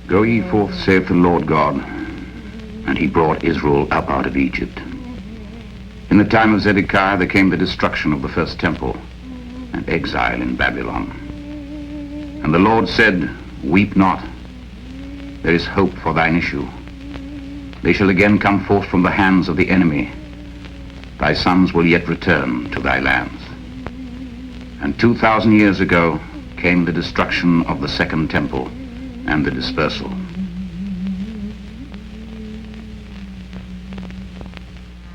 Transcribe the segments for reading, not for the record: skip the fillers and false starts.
Go ye forth, saith the Lord God, and he brought Israel up out of Egypt. In the time of Zedekiah there came the destruction of the first temple and exile in Babylon. And the Lord said, weep not, there is hope for thine issue. They shall again come forth from the hands of the enemy. Thy sons will yet return to thy lands. And 2,000 years ago came the destruction of the second temple and the dispersal.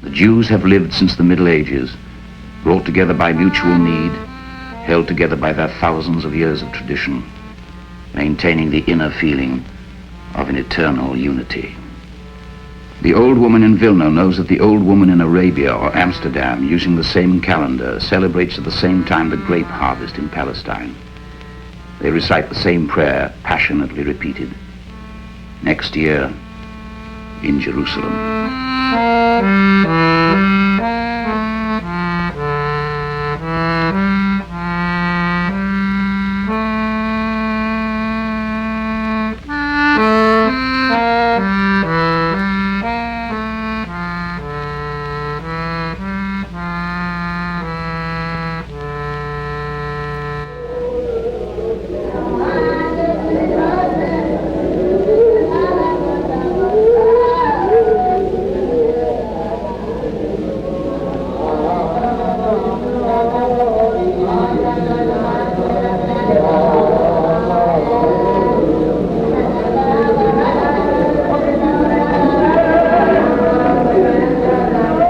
The Jews have lived since the Middle Ages, brought together by mutual need, held together by their thousands of years of tradition, maintaining the inner feeling of an eternal unity. The old woman in Vilna knows that the old woman in Arabia or Amsterdam, using the same calendar, celebrates at the same time the grape harvest in Palestine. They recite the same prayer, passionately repeated. Next year, in Jerusalem.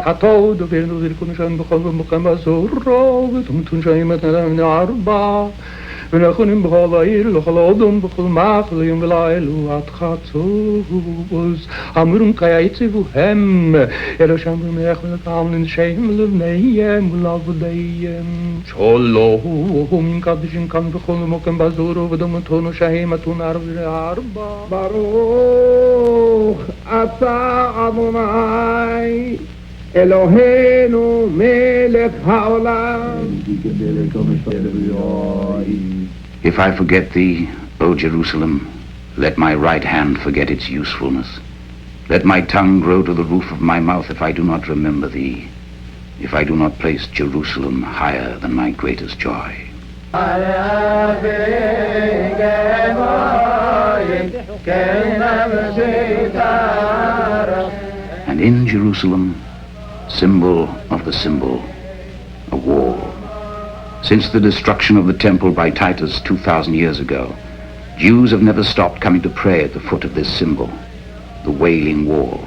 حتى بين ذلك نشان بقام زورا تمتون شيء مثلا من أربعة ونخون بخلاير لخلاصهم بخل معقلين بالعيل واتخاطوس أمرهم كيعيتي بهم إلى شام بميخون كاملين شيء من البنية والعبدية شالله وهم كابشين كان بخل مكان بزورا ودمتون شيء مثلا أربعة باروخ أتا أدوناي Eloheinu melech haolam. If I forget thee, O Jerusalem, let my right hand forget its usefulness. Let my tongue grow to the roof of my mouth if I do not remember thee, if I do not place Jerusalem higher than my greatest joy. And in Jerusalem, symbol of the symbol, a wall. Since the destruction of the temple by Titus 2,000 years ago, Jews have never stopped coming to pray at the foot of this symbol, the Wailing Wall.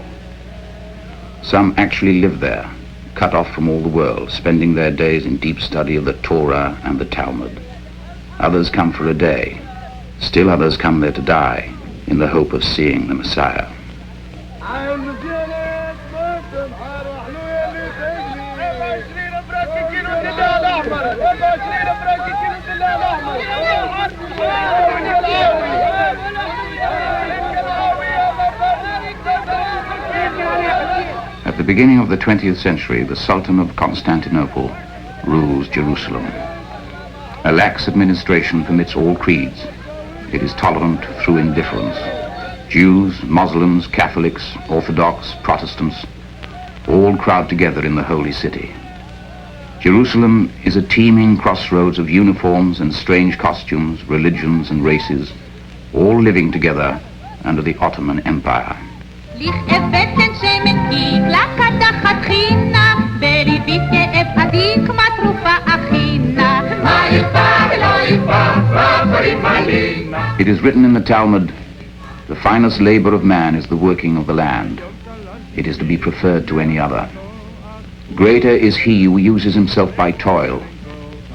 Some actually live there, cut off from all the world, spending their days in deep study of the Torah and the Talmud. Others come for a day. Still others come there to die, in the hope of seeing the Messiah. At the beginning of the 20th century, the Sultan of Constantinople rules Jerusalem. A lax administration permits all creeds. It is tolerant through indifference. Jews, Muslims, Catholics, Orthodox, Protestants, all crowd together in the holy city. Jerusalem is a teeming crossroads of uniforms and strange costumes, religions and races, all living together under the Ottoman Empire. It is written in the Talmud, the finest labor of man is the working of the land. It is to be preferred to any other. Greater is he who uses himself by toil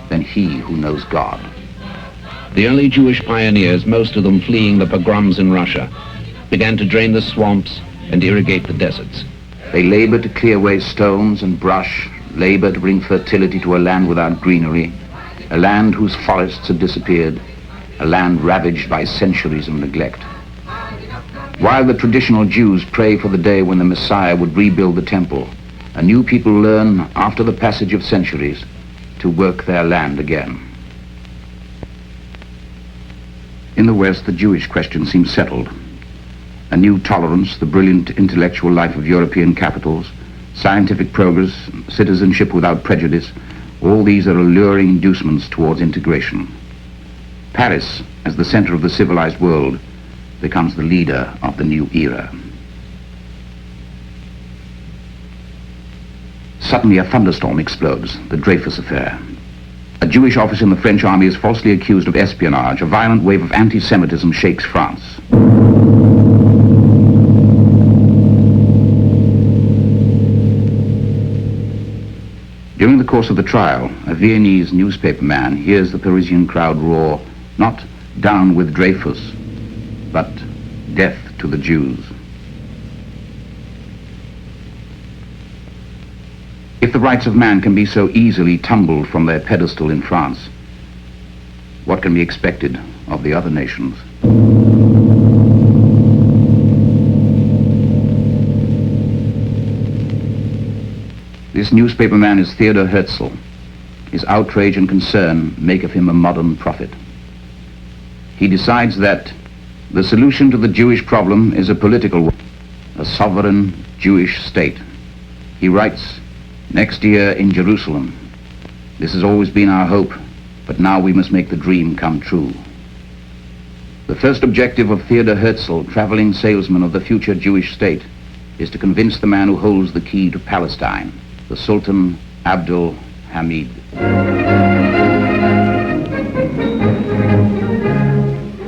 than he who knows God. The early Jewish pioneers, most of them fleeing the pogroms in Russia, began to drain the swamps and irrigate the deserts. They labor to clear away stones and brush, labor to bring fertility to a land without greenery, a land whose forests had disappeared, a land ravaged by centuries of neglect. While the traditional Jews pray for the day when the Messiah would rebuild the temple, a new people learn, after the passage of centuries, to work their land again. In the West, the Jewish question seems settled. a new tolerance, the brilliant intellectual life of European capitals, scientific progress, citizenship without prejudice, all these are alluring inducements towards integration. Paris, as the center of the civilized world, becomes the leader of the new era. Suddenly a thunderstorm explodes, the Dreyfus Affair. A Jewish officer in the French army is falsely accused of espionage. A violent wave of anti-Semitism shakes France. During the course of the trial, a Viennese newspaperman hears the Parisian crowd roar, not "down with Dreyfus," but "death to the Jews." If the rights of man can be so easily tumbled from their pedestal in France, what can be expected of the other nations? This newspaperman is Theodor Herzl. His outrage and concern make of him a modern prophet. He decides that the solution to the Jewish problem is a political one, a sovereign Jewish state. He writes, "Next year in Jerusalem. This has always been our hope, but now we must make the dream come true." The first objective of Theodor Herzl, traveling salesman of the future Jewish state, is to convince the man who holds the key to Palestine, the Sultan Abdul Hamid.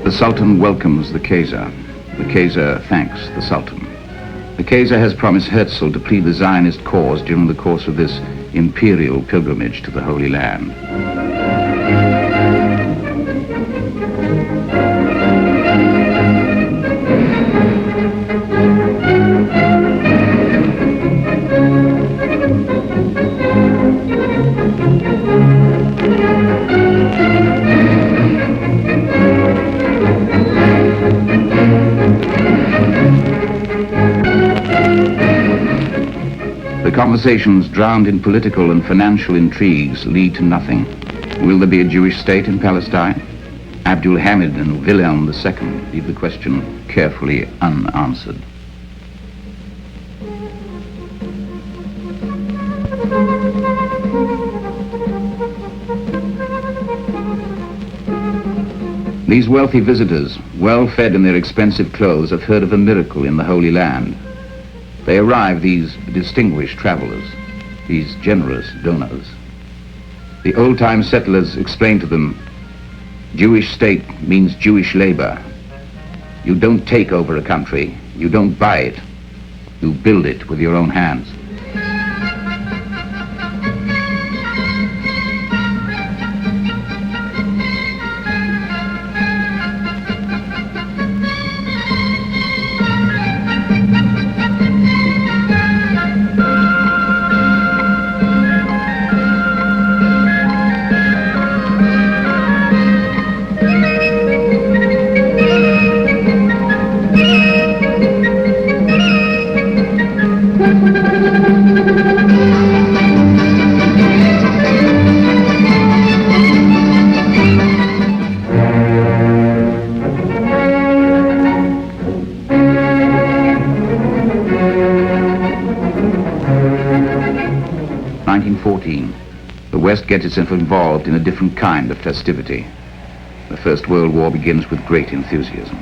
The Sultan welcomes the Kaiser. The Kaiser thanks the Sultan. The Kaiser has promised Herzl to plead the Zionist cause during the course of this imperial pilgrimage to the Holy Land. The conversations, drowned in political and financial intrigues, lead to nothing. Will there be a Jewish state in Palestine? Abdul Hamid and Wilhelm II leave the question carefully unanswered. These wealthy visitors, well fed in their expensive clothes, have heard of a miracle in the Holy Land. They arrive, these distinguished travelers, these generous donors. The old-time settlers explain to them, Jewish state means Jewish labor. You don't take over a country, you don't buy it, you build it with your own hands. The West gets itself involved in a different kind of festivity. The First World War begins with great enthusiasm.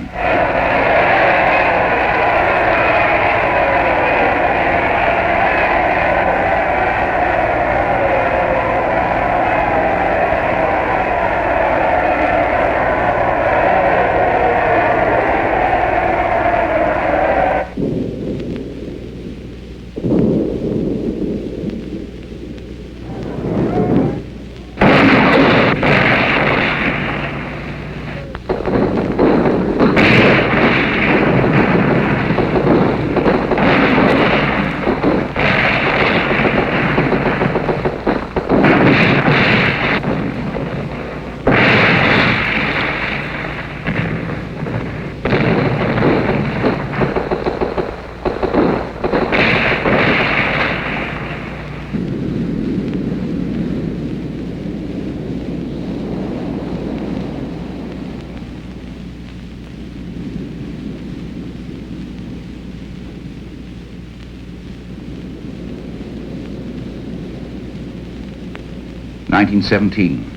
1917,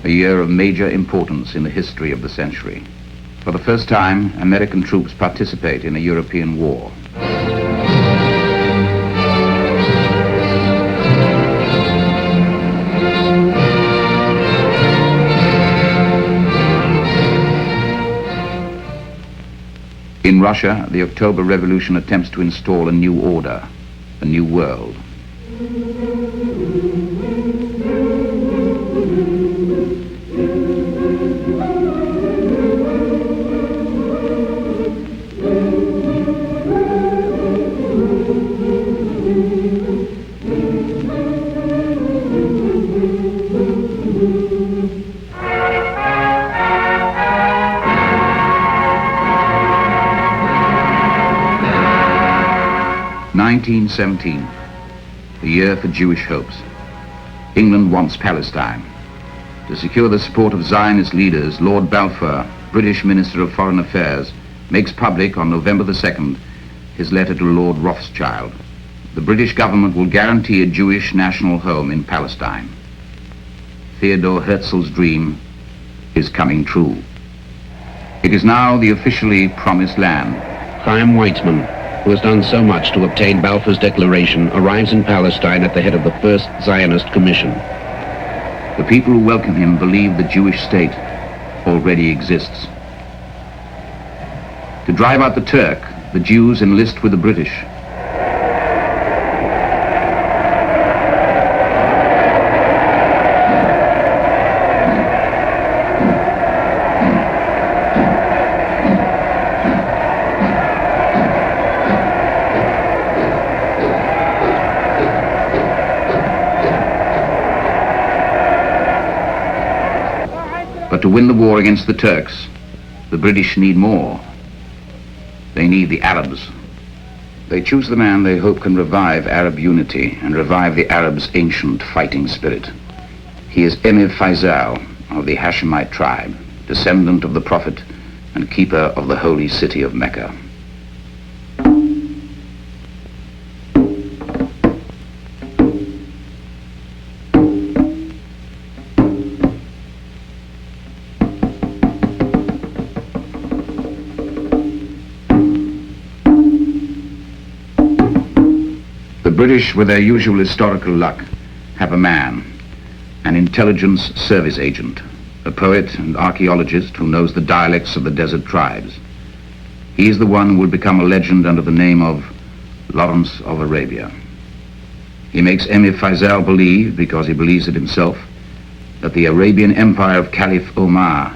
a year of major importance in the history of the century. For the first time, American troops participate in a European war. In Russia, the October Revolution attempts to install a new order, a new world. (1917), the year for Jewish hopes. England wants Palestine. To secure the support of Zionist leaders, Lord Balfour, British Minister of Foreign Affairs, makes public on November the 2nd his letter to Lord Rothschild. The British government will guarantee a Jewish national home in Palestine. Theodor Herzl's dream is coming true. It is now the officially promised land. Chaim Weizmann, who has done so much to obtain Balfour's Declaration, arrives in Palestine at the head of the first Zionist Commission. The people who welcome him believe the Jewish state already exists. To drive out the Turk, the Jews enlist with the British. But to win the war against the Turks, the British need more. They need the Arabs. They choose the man they hope can revive Arab unity and revive the Arabs' ancient fighting spirit. He is Emir Faisal of the Hashemite tribe, descendant of the Prophet and keeper of the holy city of Mecca. The British, with their usual historical luck, have a man, an intelligence service agent, a poet and archaeologist who knows the dialects of the desert tribes. He is the one who will become a legend under the name of Lawrence of Arabia. He makes Emir Faisal believe, because he believes it himself, that the Arabian Empire of Caliph Omar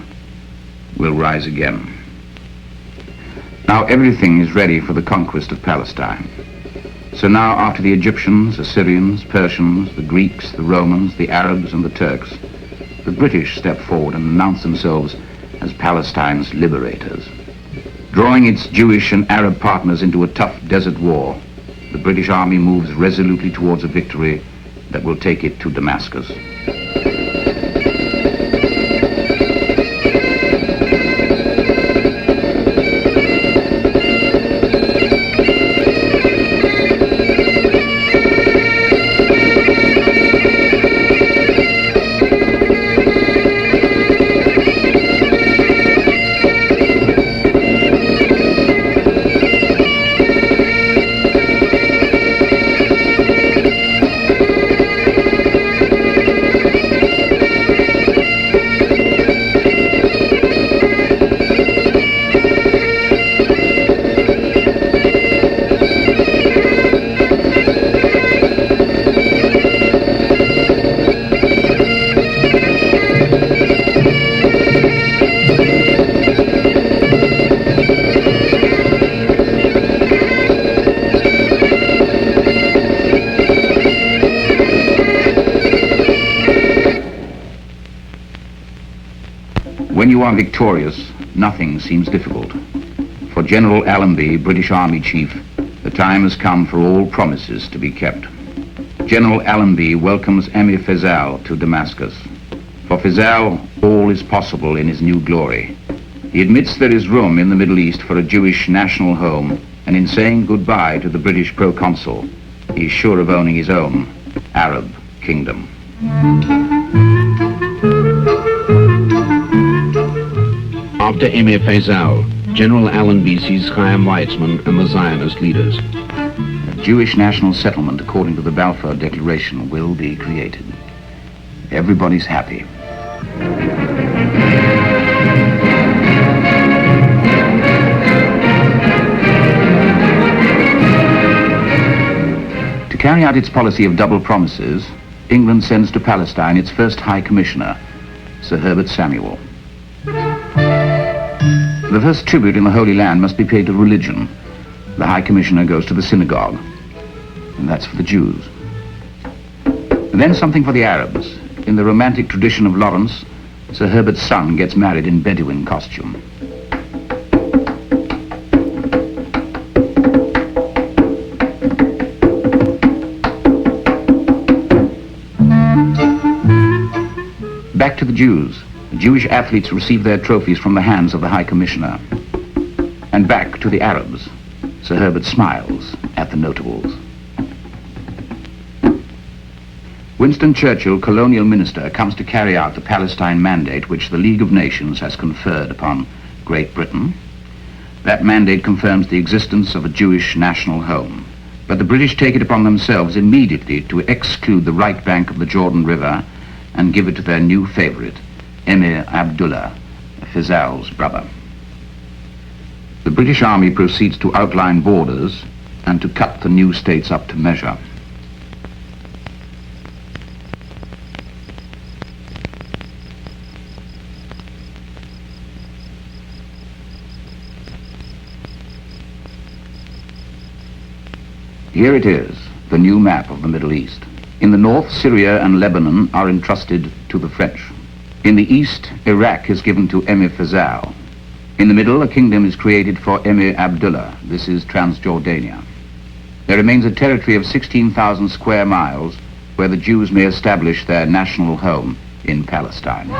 will rise again. Now everything is ready for the conquest of Palestine. So now, after the Egyptians, Assyrians, Persians, the Greeks, the Romans, the Arabs, and the Turks, the British step forward and announce themselves as Palestine's liberators. Drawing its Jewish and Arab partners into a tough desert war, the British Army moves resolutely towards a victory that will take it to Damascus. When you are victorious, nothing seems difficult. For General Allenby, British Army Chief, the time has come for all promises to be kept. General Allenby welcomes Emir Faisal to Damascus. For Faisal, all is possible in his new glory. He admits there is room in the Middle East for a Jewish national home, and in saying goodbye to the British proconsul, he is sure of owning his own Arab kingdom. After Emir Faisal, General Allenby's Chaim Weizmann and the Zionist leaders. A Jewish national settlement, according to the Balfour Declaration, will be created. Everybody's happy. To carry out its policy of double promises, England sends to Palestine its first High Commissioner, Sir Herbert Samuel. The first tribute in the Holy Land must be paid to religion. The High Commissioner goes to the synagogue, and that's for the Jews. And then something for the Arabs. In the romantic tradition of Lawrence, Sir Herbert's son gets married in Bedouin costume. Back to the Jews. The Jewish athletes receive their trophies from the hands of the High Commissioner. And back to the Arabs. Sir Herbert smiles at the notables. Winston Churchill, colonial minister, comes to carry out the Palestine mandate which the League of Nations has conferred upon Great Britain. That mandate confirms the existence of a Jewish national home. But the British take it upon themselves immediately to exclude the right bank of the Jordan River and give it to their new favorite, Emir Abdullah, Faisal's brother. The British Army proceeds to outline borders and to cut the new states up to measure. Here it is, the new map of the Middle East. In the north, Syria and Lebanon are entrusted to the French. In the east, Iraq is given to Emir Faisal. In the middle, a kingdom is created for Emir Abdullah. This is Transjordania. There remains a territory of 16,000 square miles where the Jews may establish their national home in Palestine.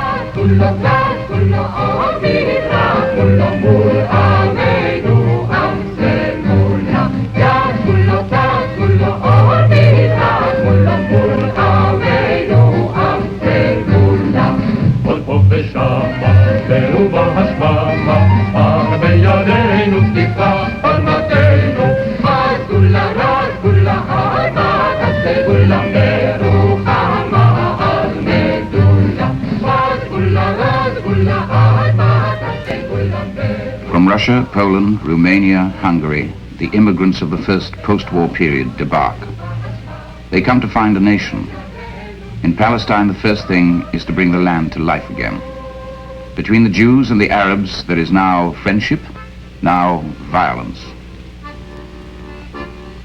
From Russia, Poland, Romania, Hungary, the immigrants of the first post-war period debark. They come to find a nation. In Palestine, the first thing is to bring the land to life again. Between the Jews and the Arabs, there is now friendship, now violence.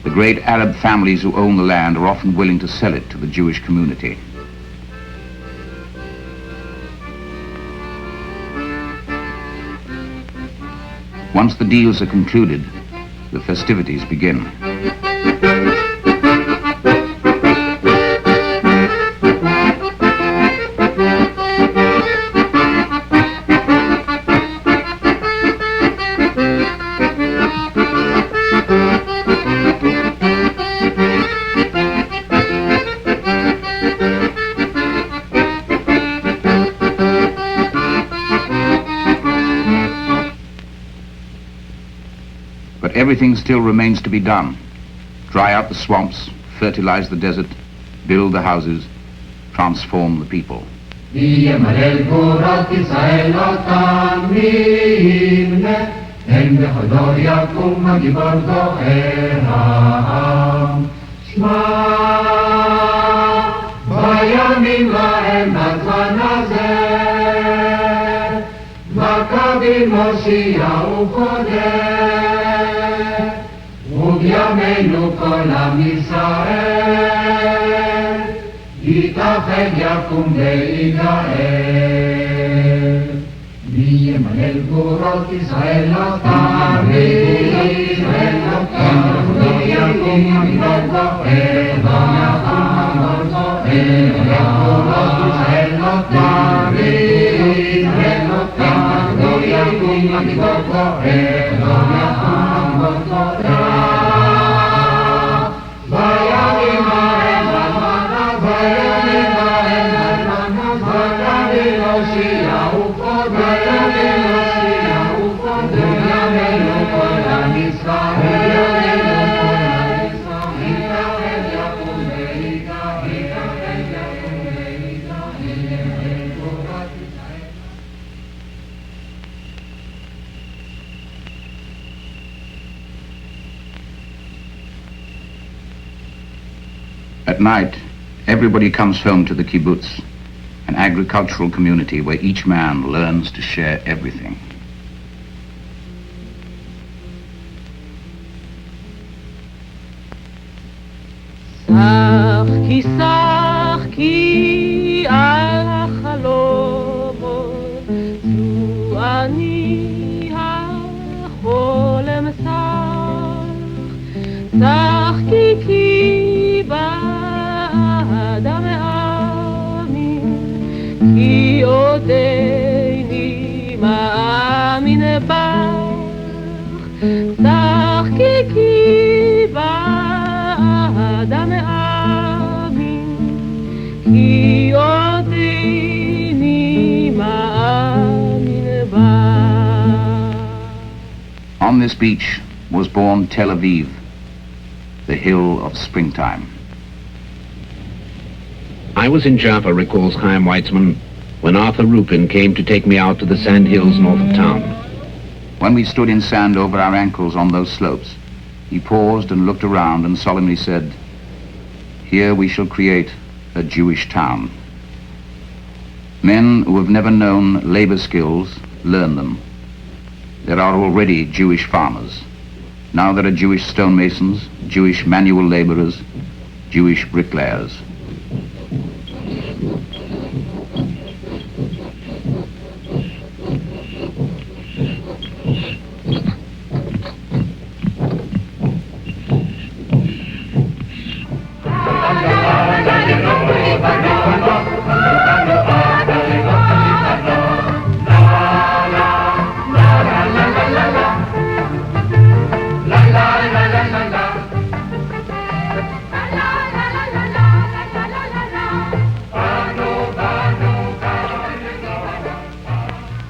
The great Arab families who own the land are often willing to sell it to the Jewish community. Once the deals are concluded, the festivities begin. Everything still remains to be done. Dry out the swamps, fertilize the desert, build the houses, transform the people. ובימינו כל עם ישראל, יתאחד יקום ויגאל. מי ימלא גבורות ישראל אותם, ישראל אותם, לא יקום גבורות גואל, לא יקום גבורות גואל, גבורות ישראל אותם, ישראל אותם, לא יקום גבורות גואל, לא יקום גבורות גואל. Hallelujah. At night, everybody comes home to the kibbutz, an agricultural community where each man learns to share everything. שחקי שחקי על החלומות, זו אני החולם שחקי כי באדם מאמין, כי עודני מאמין בך, שחקי כי באדם מאמין, כי עודני מאמין בך. On this beach was born Tel Aviv, the hill of springtime. I was in Jaffa, recalls Chaim Weizmann, when Arthur Rupin came to take me out to the sand hills north of town. When we stood in sand over our ankles on those slopes, he paused and looked around and solemnly said, "Here we shall create a Jewish town. Men who have never known labor skills learn them. There are already Jewish farmers. Now there are Jewish stonemasons, Jewish manual laborers, Jewish bricklayers."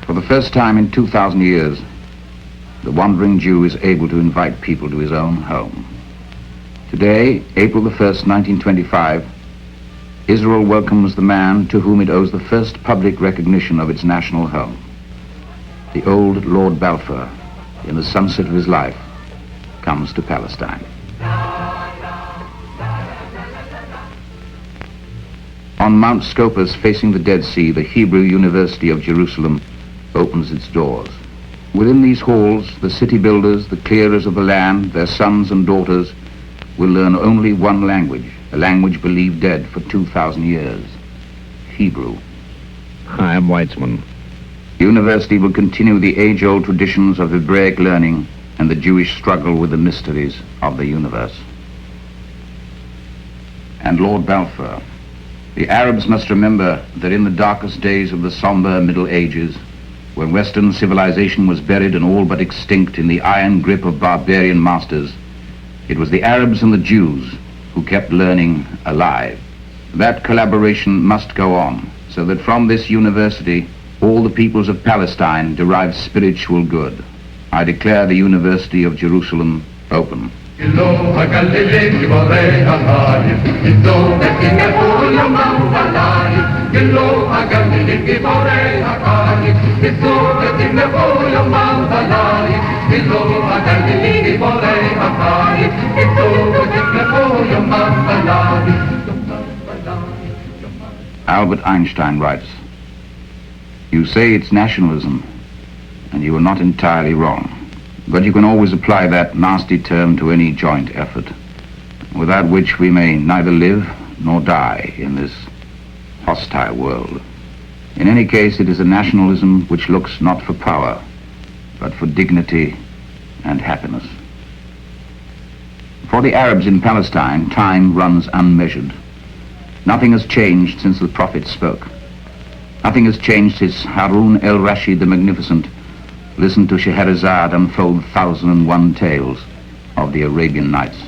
For the first time in 2,000 years, the wandering Jew is able to invite people to his own home. Today, April the 1st, 1925, Israel welcomes the man to whom it owes the first public recognition of its national home. The old Lord Balfour, in the sunset of his life, comes to Palestine. On Mount Scopus, facing the Dead Sea, the Hebrew University of Jerusalem opens its doors. Within these halls, the city builders, the clearers of the land, their sons and daughters, will learn only one language, a language believed dead for 2,000 years, Hebrew. Chaim Weizmann. The university will continue the age-old traditions of Hebraic learning and the Jewish struggle with the mysteries of the universe. And Lord Balfour, the Arabs must remember that in the darkest days of the somber Middle Ages, when Western civilization was buried and all but extinct in the iron grip of barbarian masters, it was the Arabs and the Jews who kept learning alive. That collaboration must go on, so that from this university, all the peoples of Palestine derive spiritual good. I declare the University of Jerusalem open. Albert Einstein writes, "You say it's nationalism, and you are not entirely wrong. But you can always apply that nasty term to any joint effort, without which we may neither live nor die in this hostile world. In any case, it is a nationalism which looks not for power, but for dignity and happiness." For the Arabs in Palestine, time runs unmeasured. Nothing has changed since the prophet spoke. Nothing has changed since Harun el-Rashid the Magnificent listened to Scheherazade unfold 1,001 tales of the Arabian Nights.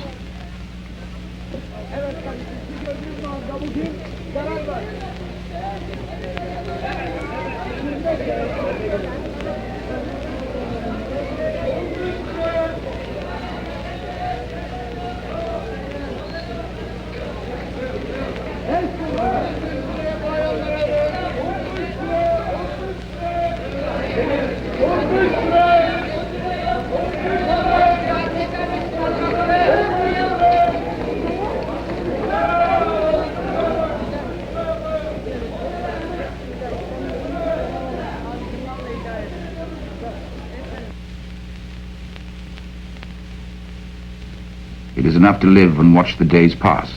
It is enough to live and watch the days pass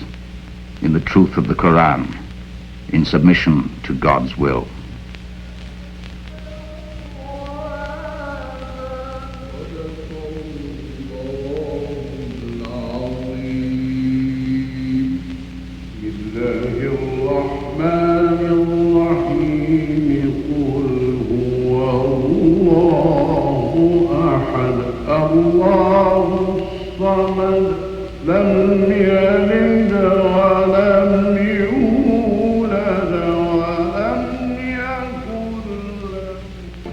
in the truth of the Quran, in submission to God's will.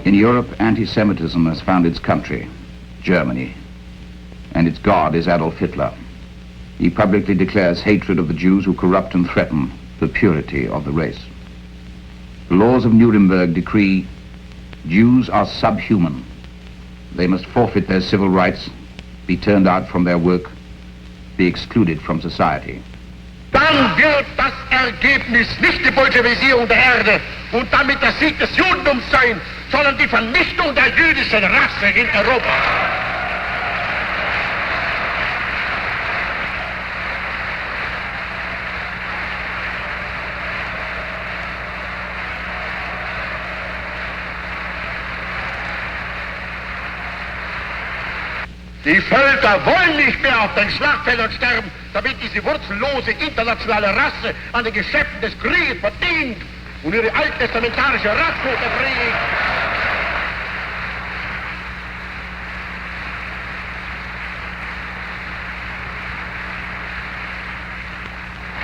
In Europe, anti-Semitism has found its country, Germany, and its god is Adolf Hitler. He publicly declares hatred of the Jews who corrupt and threaten the purity of the race. The laws of Nuremberg decree Jews are subhuman. They must forfeit their civil rights, be turned out from their work, be excluded from society. Dann wird das Ergebnis nicht die Bolschewisierung der Erde und damit der Sieg des Judentums sein, sondern die Vernichtung der jüdischen Rasse in Europa. Die Völker wollen nicht mehr auf den Schlachtfeldern sterben, damit diese wurzellose internationale Rasse an den Geschäften des Krieges verdient und ihre alttestamentarische Rachmut erfriedigt.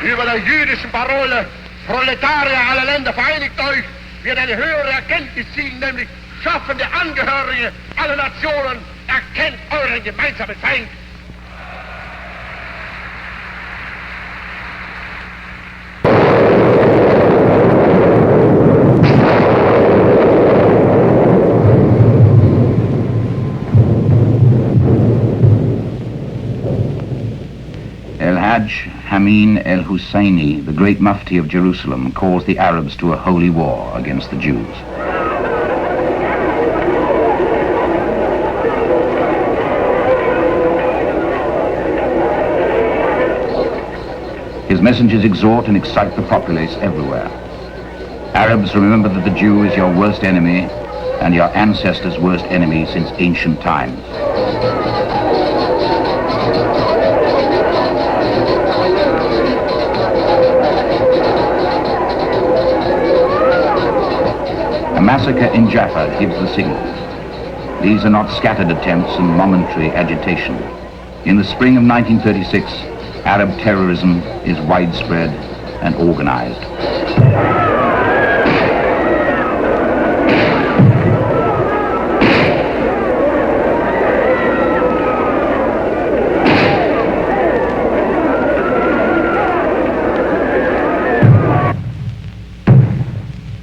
Über der jüdischen Parole, Proletarier aller Länder, vereinigt euch, wird eine höhere Erkenntnis ziehen, nämlich schaffende Angehörige aller Nationen, erkennt euren gemeinsamen Feind. El-Hajj Hameen el-Husseini, the great Mufti of Jerusalem, calls the Arabs to a holy war against the Jews. His messengers exhort and excite the populace everywhere. Arabs, remember that the Jew is your worst enemy and your ancestors' worst enemy since ancient times. A massacre in Jaffa gives the signal. These are not scattered attempts and momentary agitation. In the spring of 1936, Arab terrorism is widespread and organized.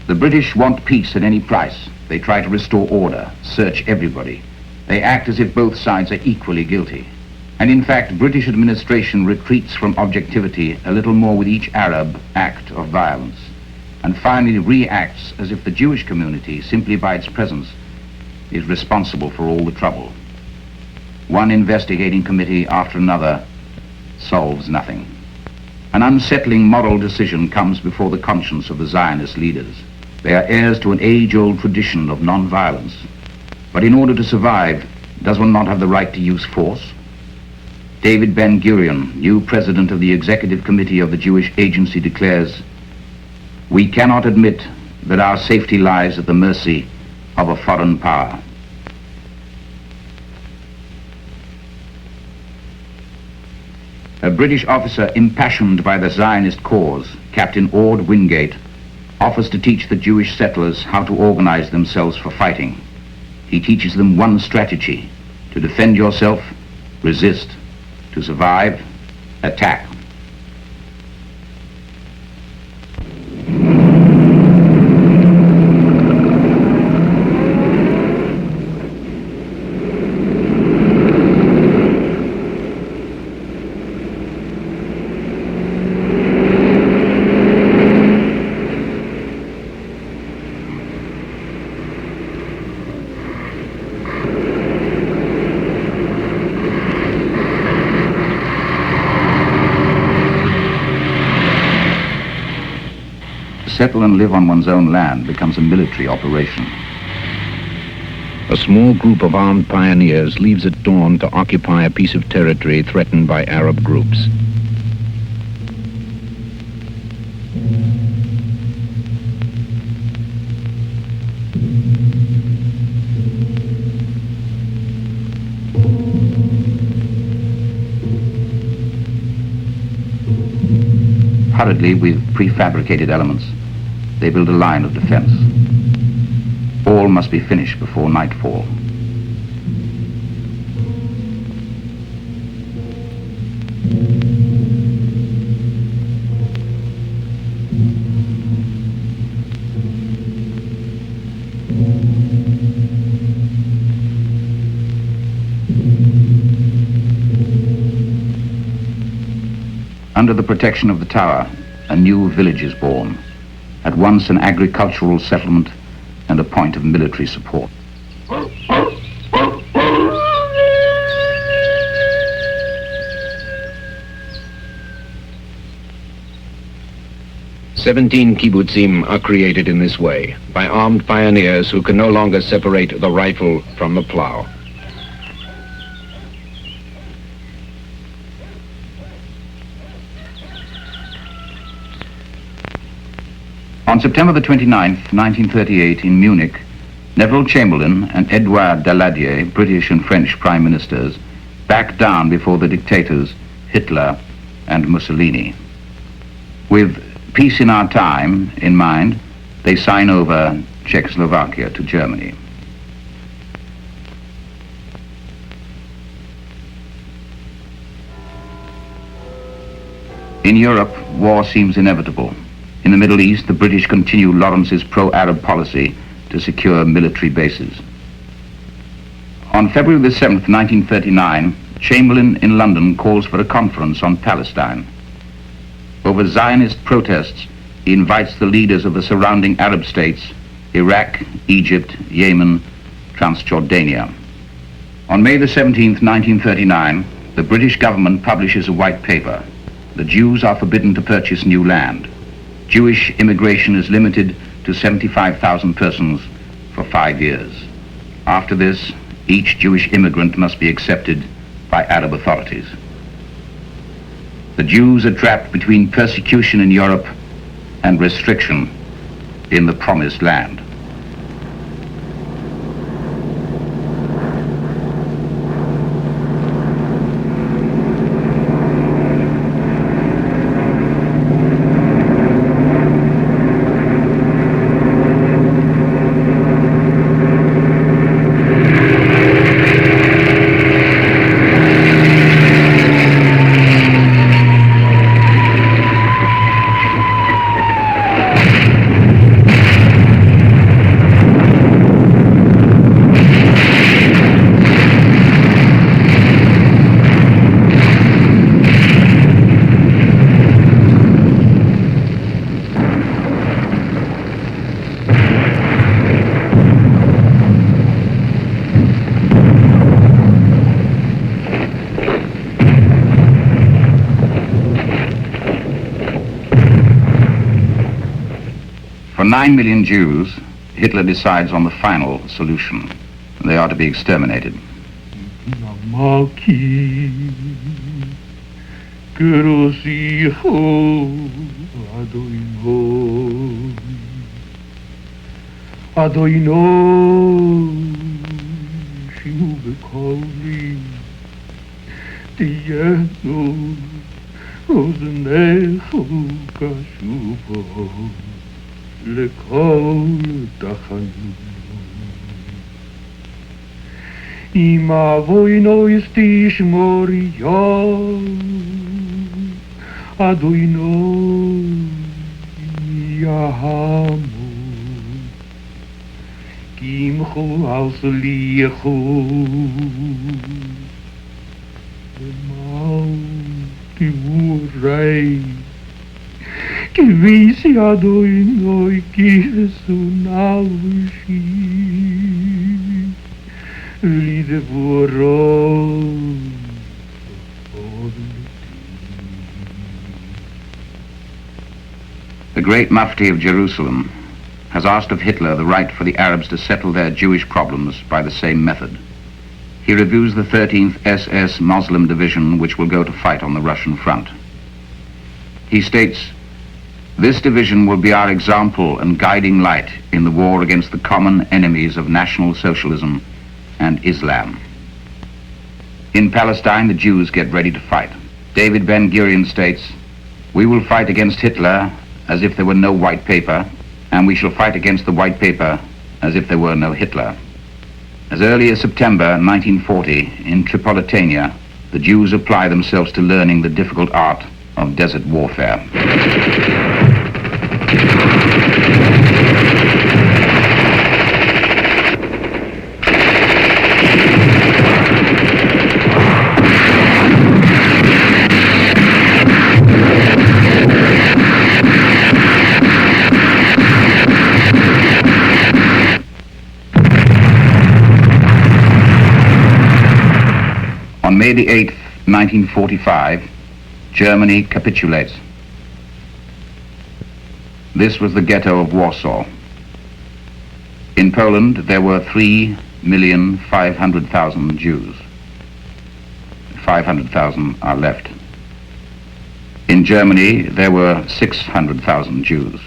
The British want peace at any price. They try to restore order, search everybody. They act as if both sides are equally guilty. And in fact, British administration retreats from objectivity a little more with each Arab act of violence, and finally reacts as if the Jewish community, simply by its presence, is responsible for all the trouble. One investigating committee after another solves nothing. An unsettling moral decision comes before the conscience of the Zionist leaders. They are heirs to an age-old tradition of non-violence. But in order to survive, does one not have the right to use force? David Ben-Gurion, new president of the Executive Committee of the Jewish Agency, declares, "We cannot admit that our safety lies at the mercy of a foreign power." A British officer impassioned by the Zionist cause, Captain Ord Wingate, offers to teach the Jewish settlers how to organize themselves for fighting. He teaches them one strategy: to defend yourself, resist; to survive, attack. settle and live on one's own land becomes a military operation. A small group of armed pioneers leaves at dawn to occupy a piece of territory threatened by Arab groups. Hurriedly, with prefabricated elements, they build a line of defense. All must be finished before nightfall. Under the protection of the tower, a new village is born, at once an agricultural settlement and a point of military support. "17 kibbutzim are created in this way, by armed pioneers who can no longer separate the rifle from the plow. On September the 29th, 1938, in Munich, Neville Chamberlain and Edouard Daladier, British and French prime ministers, backed down before the dictators Hitler and Mussolini. With peace in our time in mind, they sign over Czechoslovakia to Germany. In Europe, war seems inevitable. In the Middle East, the British continue Lawrence's pro-Arab policy to secure military bases. On February the 7th, 1939, Chamberlain in London calls for a conference on Palestine. Over Zionist protests, he invites the leaders of the surrounding Arab states, Iraq, Egypt, Yemen, Transjordania. On May the 17th, 1939, the British government publishes a white paper. The Jews are forbidden to purchase new land. Jewish immigration is limited to 75,000 persons for 5 years. After this, each Jewish immigrant must be accepted by Arab authorities. The Jews are trapped between persecution in Europe and restriction in the Promised Land. For 9 million Jews, Hitler decides on the final solution. They are to be exterminated. לכל תחנו אם אבוינו תשמור אדוינו יהמו קמחו על סליחו למען תבורי Kivisi adoinoi kisunaushi Lidevoro The great Mufti of Jerusalem has asked of Hitler the right for the Arabs to settle their Jewish problems by the same method. He reviews the 13th SS Muslim Division, which will go to fight on the Russian front. He states, "This division will be our example and guiding light in the war against the common enemies of National Socialism and Islam." In Palestine, the Jews get ready to fight. David Ben-Gurion states, "We will fight against Hitler as if there were no white paper, and we shall fight against the white paper as if there were no Hitler." As early as September 1940, in Tripolitania, the Jews apply themselves to learning the difficult art of desert warfare. On May the 8th, 1945, Germany capitulates. This was the ghetto of Warsaw. In Poland, there were 3,500,000 Jews. 500,000 are left. In Germany, there were 600,000 Jews.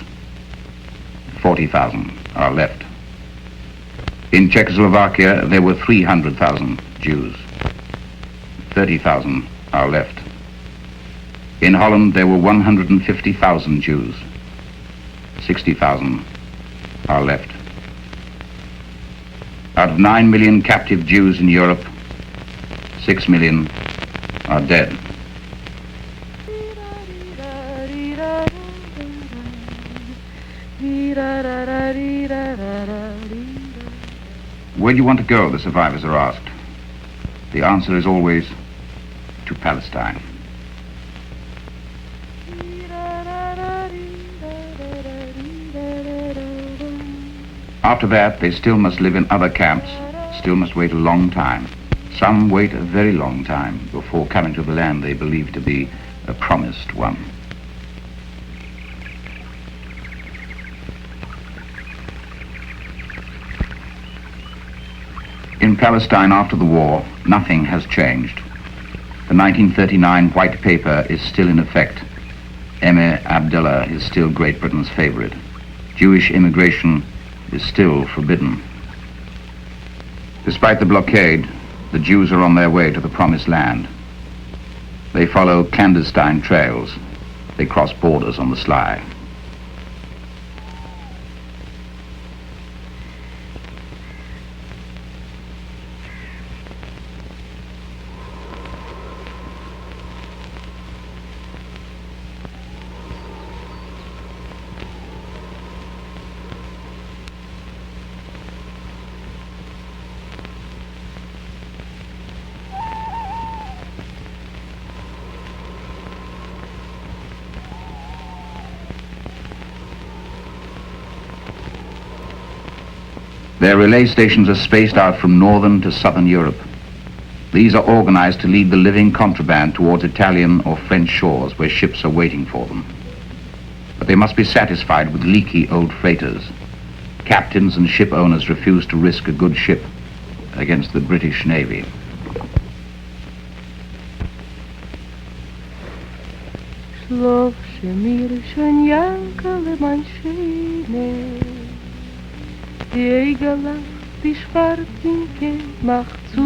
40,000 are left. In Czechoslovakia, there were 300,000 Jews. 30,000 are left. In Holland, there were 150,000 Jews. 60,000 are left. Out of 9 million captive Jews in Europe, 6 million are dead. Where do you want to go, the survivors are asked. The answer is always to Palestine. After that, they still must live in other camps, still must wait a long time. Some wait a very long time before coming to the land they believe to be a promised one. In Palestine after the war, nothing has changed. The 1939 white paper is still in effect. Emir Abdullah is still Great Britain's favorite. Jewish immigration is still forbidden. Despite the blockade, the Jews are on their way to the promised land. They follow clandestine trails. They cross borders on the sly. Their relay stations are spaced out from northern to southern Europe. These are organized to lead the living contraband towards Italian or French shores where ships are waiting for them. But they must be satisfied with leaky old freighters. Captains and ship owners refuse to risk a good ship against the British Navy. Die Egelach, die Schwarzinke macht zu.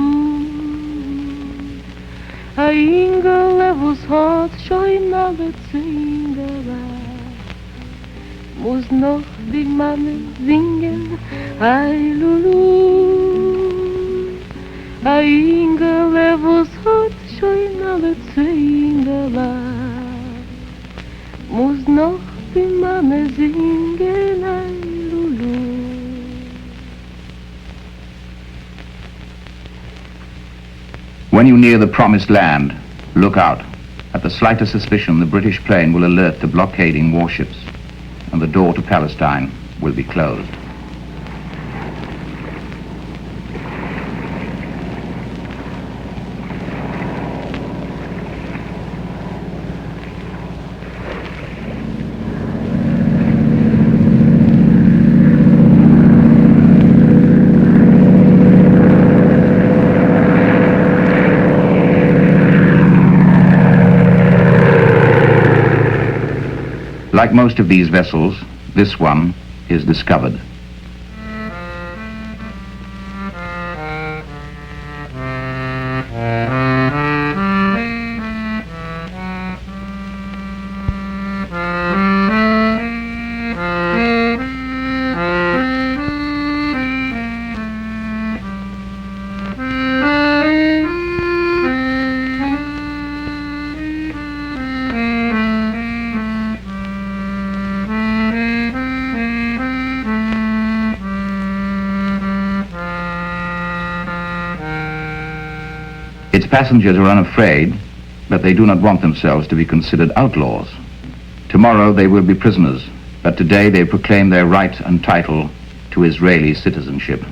A Ingele, wo's hat schon alle Zingele, muss noch die Mame singen, Ei Lulu. A Ingele, wo's hat schon alle Zingele, muss noch die Mame singen, Ei Lulu. When you near the promised land, look out. At the slightest suspicion, the British plane will alert the blockading warships, and the door to Palestine will be closed. Like most of these vessels, this one is discovered. Its passengers are unafraid, but they do not want themselves to be considered outlaws. Tomorrow they will be prisoners, but today they proclaim their right and title to Israeli citizenship.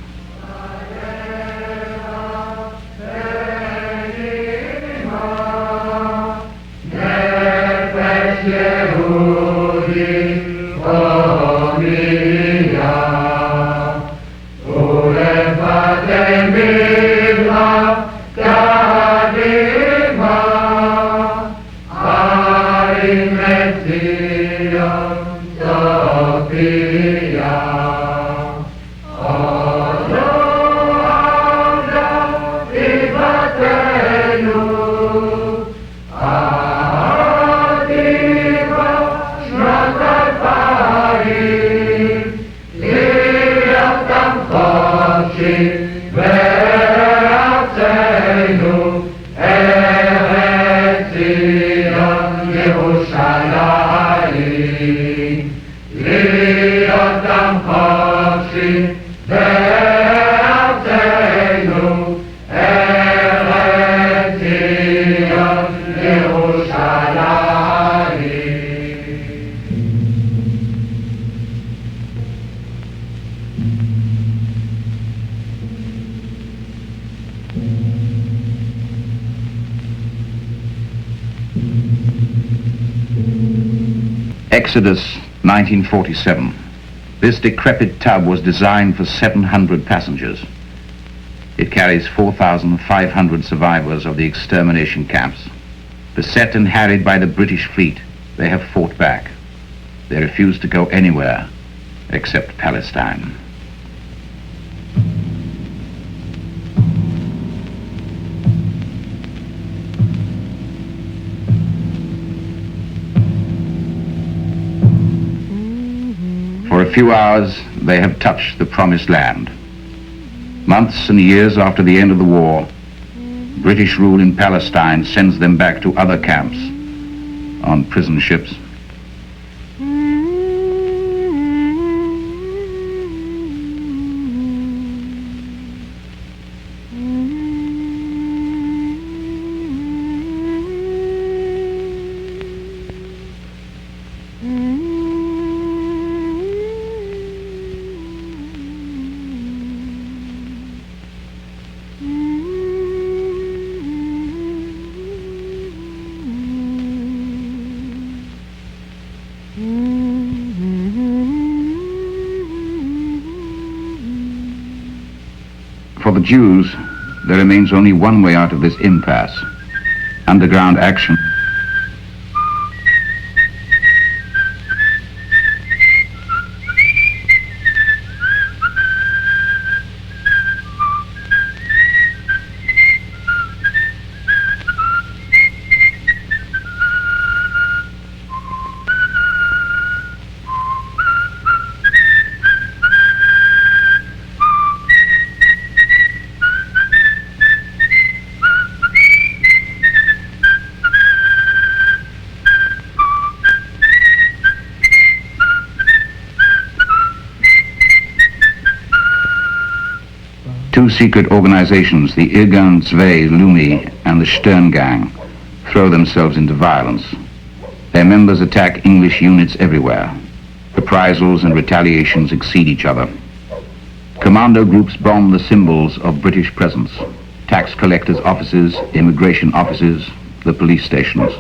Exodus 1947. This decrepit tub was designed for 700 passengers. It carries 4,500 survivors of the extermination camps. Beset and harried by the British fleet, they have fought back. They refuse to go anywhere except Palestine. For a few hours, they have touched the promised land. Months and years after the end of the war, British rule in Palestine sends them back to other camps on prison ships. For the Jews, there remains only one way out of this impasse: underground action. Two secret organizations, the Irgun Zwei Lumi and the Stern Gang, throw themselves into violence. Their members attack English units everywhere. Reprisals and retaliations exceed each other. Commando groups bomb the symbols of British presence: tax collectors' offices, immigration offices, the police stations.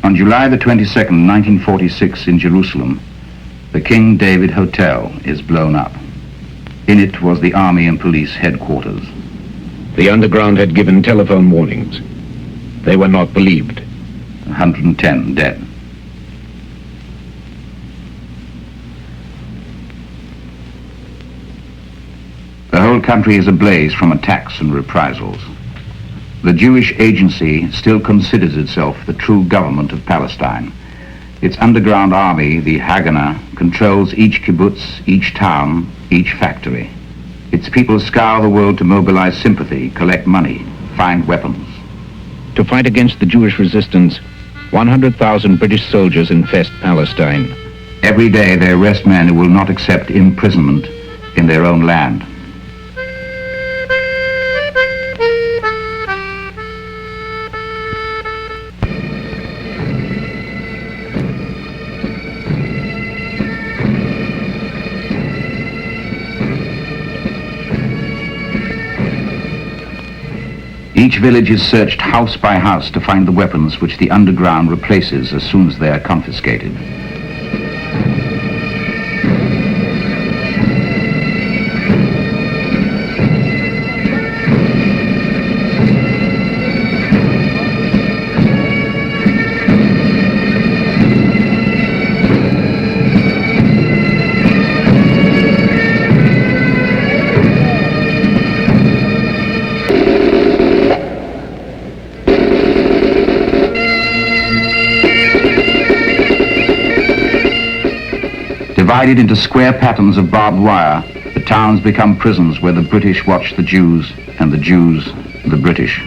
On July the 22nd, 1946, in Jerusalem, the King David Hotel is blown up. In it was the army and police headquarters. The underground had given telephone warnings. They were not believed. 110 dead. The whole country is ablaze from attacks and reprisals. The Jewish Agency still considers itself the true government of Palestine. Its underground army, the Haganah, controls each kibbutz, each town, each factory. Its people scour the world to mobilize sympathy, collect money, find weapons. To fight against the Jewish resistance, 100,000 British soldiers infest Palestine. Every day they arrest men who will not accept imprisonment in their own land. Each village is searched house by house to find the weapons which the underground replaces as soon as they are confiscated. Divided into square patterns of barbed wire, the towns become prisons where the British watch the Jews and the Jews the British.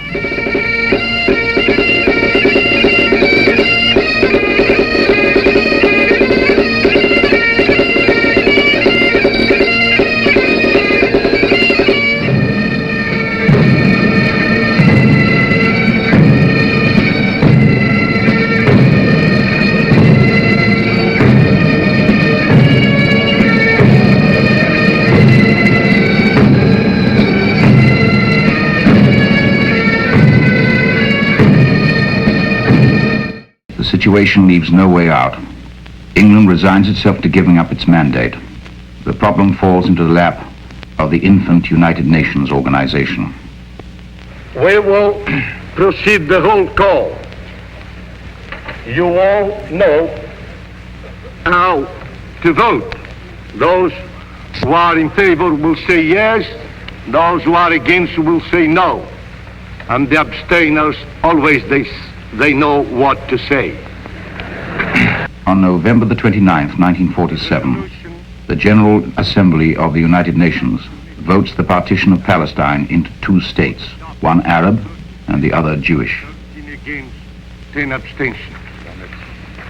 The situation leaves no way out. England resigns itself to giving up its mandate. The problem falls into the lap of the infant United Nations organization. We will proceed the roll call. You all know how to vote. Those who are in favor will say yes. Those who are against will say no. And the abstainers, always they know what to say. On November the 29th, 1947, the General Assembly of the United Nations votes the partition of Palestine into two states, one Arab and the other Jewish. 10 abstentions.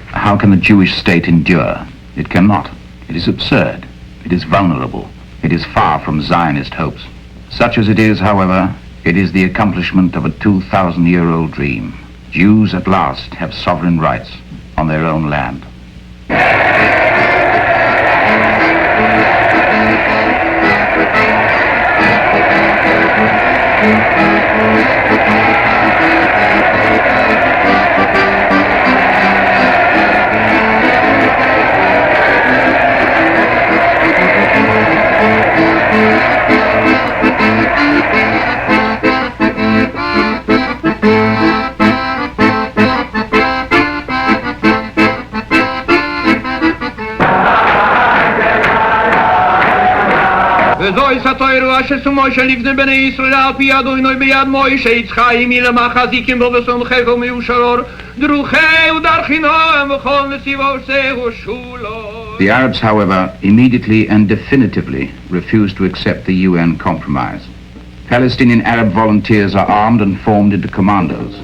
How can the Jewish state endure? It cannot. It is absurd. It is vulnerable. It is far from Zionist hopes. Such as it is, however, it is the accomplishment of a 2,000-year-old dream. Jews at last have sovereign rights on their own land. וזוהי סתוירו אשר סומושה לפני בני ישראל על פי אדוני ביד מוישה יצחיים מלמה חזיקים בו וסומכו מיושרור דרוכי ודרכינוהם וכל נסיבו ושהו שולו. The Arabs, however, immediately and definitively refused to accept the UN compromise. Palestinian Arab volunteers are armed and formed into commandos.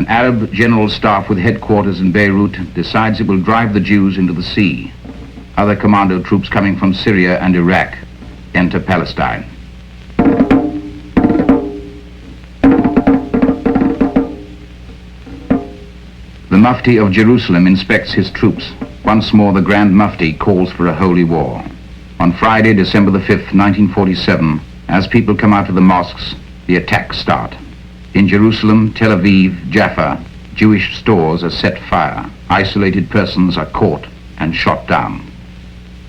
Arab General Staff with headquarters in Beirut decides it will drive the Jews into the sea. Other commando troops coming from Syria and Iraq enter Palestine. The Mufti of Jerusalem inspects his troops. Once more the Grand Mufti calls for a holy war. On Friday, December the 5th, 1947, as people come out of the mosques, the attacks start. In Jerusalem, Tel Aviv, Jaffa, Jewish stores are set fire. Isolated persons are caught and shot down.